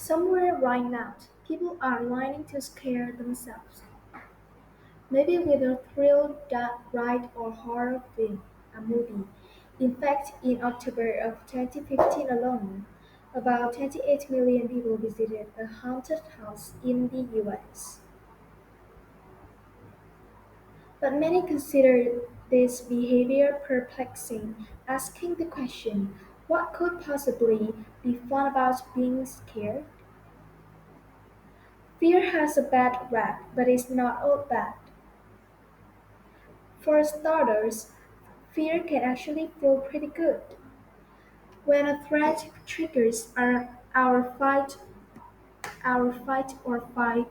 Somewhere right now, people are lining to scare themselves, maybe with a thrill ride or horror film, a movie. In fact, in October of 2015 alone, about 28 million people visited a haunted house in the US. But many consider this behavior perplexing, asking the question, what could possibly be fun about being scared? Fear has a bad rap, but it's not all bad. For starters, fear can actually feel pretty good. When a threat triggers our flight or flight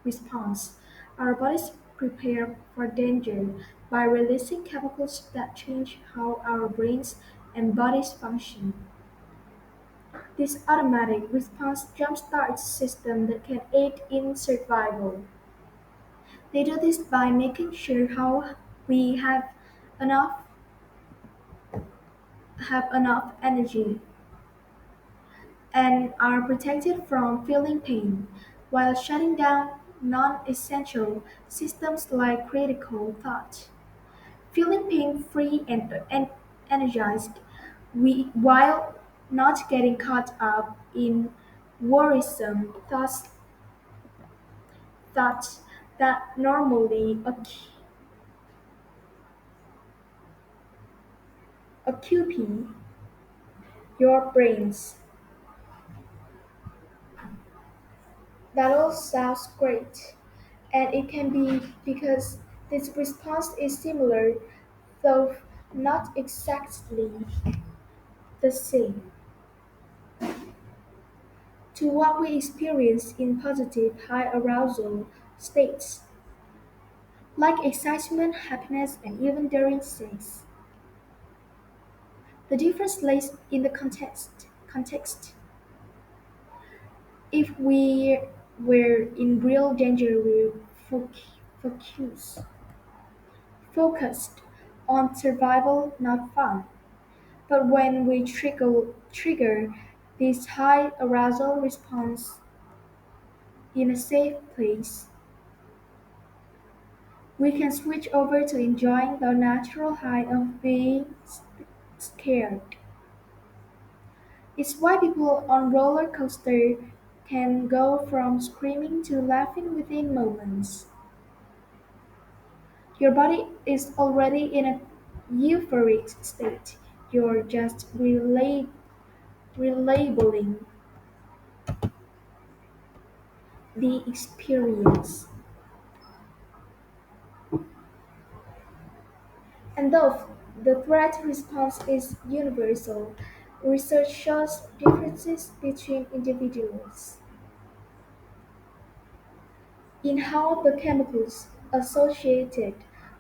response, our bodies prepare for danger by releasing chemicals that change how our brains and bodies function. This automatic response jumpstarts systems that can aid in survival. They do this by making sure how we enough have enough energy and are protected from feeling pain, while shutting down non-essential systems like critical thought. Feeling pain-free and energized while not getting caught up in worrisome thoughts that normally occupy your brains. That all sounds great, and it can be because this response is similar, though not exactly the same, to what we experience in positive high arousal states, like excitement, happiness, and even during sex. The difference lays in the context. If we were in real danger, we focus, focused on survival, not fun. But when we trigger this high arousal response in a safe place, we can switch over to enjoying the natural high of being scared. It's why people on roller coaster can go from screaming to laughing within moments. Your body is already in a euphoric state. You're just relabeling the experience. And though the threat response is universal, research shows differences between individuals in how the chemicals associated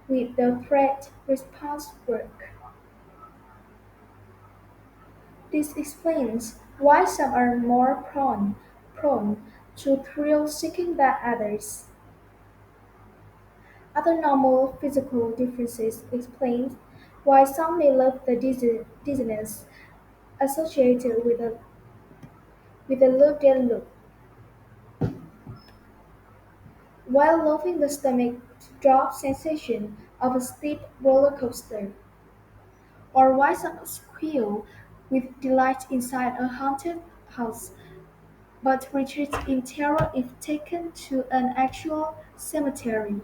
with the threat response work. This explains why some are more prone to thrill seeking than others. Other normal physical differences explain why some may love the dizziness associated with a loop-de-loop, while loving the stomach drop sensation of a steep roller coaster, or why some squeal with delight inside a haunted house but retreat in terror if taken to an actual cemetery.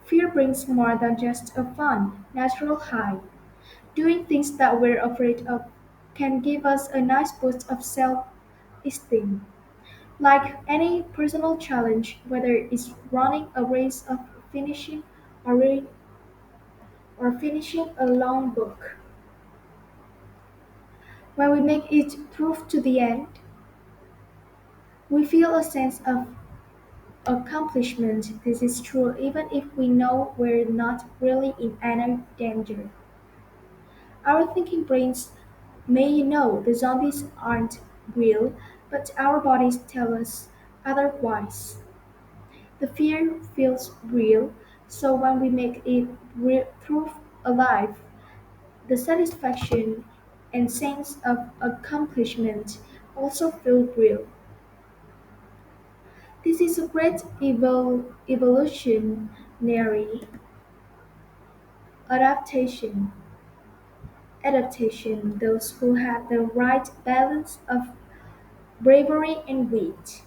Fear brings more than just a fun, natural high. Doing things that we're afraid of can give us a nice boost of self-esteem. Like any personal challenge, whether it's running a race of finishing or, or finishing a long book. When we make it through to the end, we feel a sense of accomplishment. This is true even if we know we're not really in any danger. Our thinking brains may know the zombies aren't real, but our bodies tell us otherwise. The fear feels real, so when we make it through alive, the satisfaction and sense of accomplishment also feel real. This is a great evolutionary adaptation. Adaptation, those who have the right balance of bravery and wit,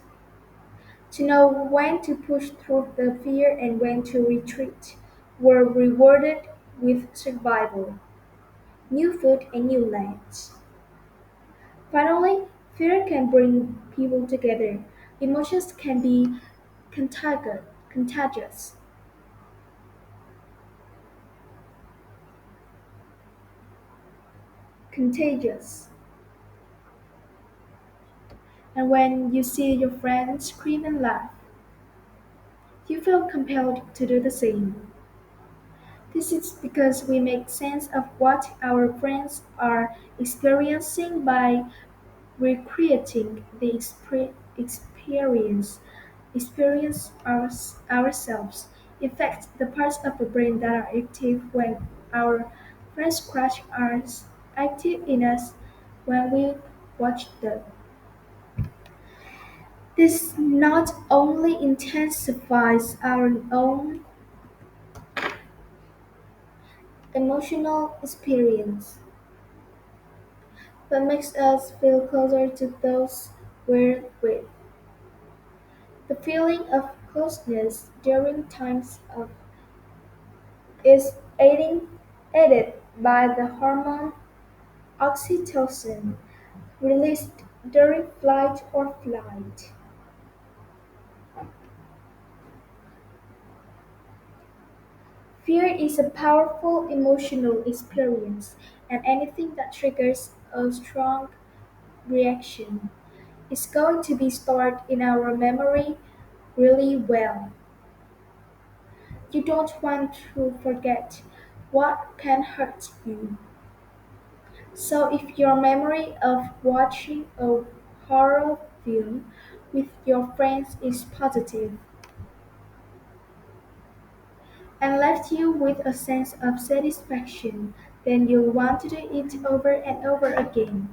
to know when to push through the fear and when to retreat, were rewarded with survival, new food, and new lands. Finally, fear can bring people together. Emotions can be contagious. Contagious. And when you see your friends scream and laugh, you feel compelled to do the same. This is because we make sense of what our friends are experiencing by recreating the ourselves. In fact, the parts of the brain that are active when our friends crush are active in us when we watch them. This not only intensifies our own emotional experience, but makes us feel closer to those we're with. The feeling of closeness during times of is aided by the hormone oxytocin released during flight or flight. Fear is a powerful emotional experience, and anything that triggers a strong reaction is going to be stored in our memory really well. You don't want to forget what can hurt you. So if your memory of watching a horror film with your friends is positive and left you with a sense of satisfaction, then you'll want to do it over and over again.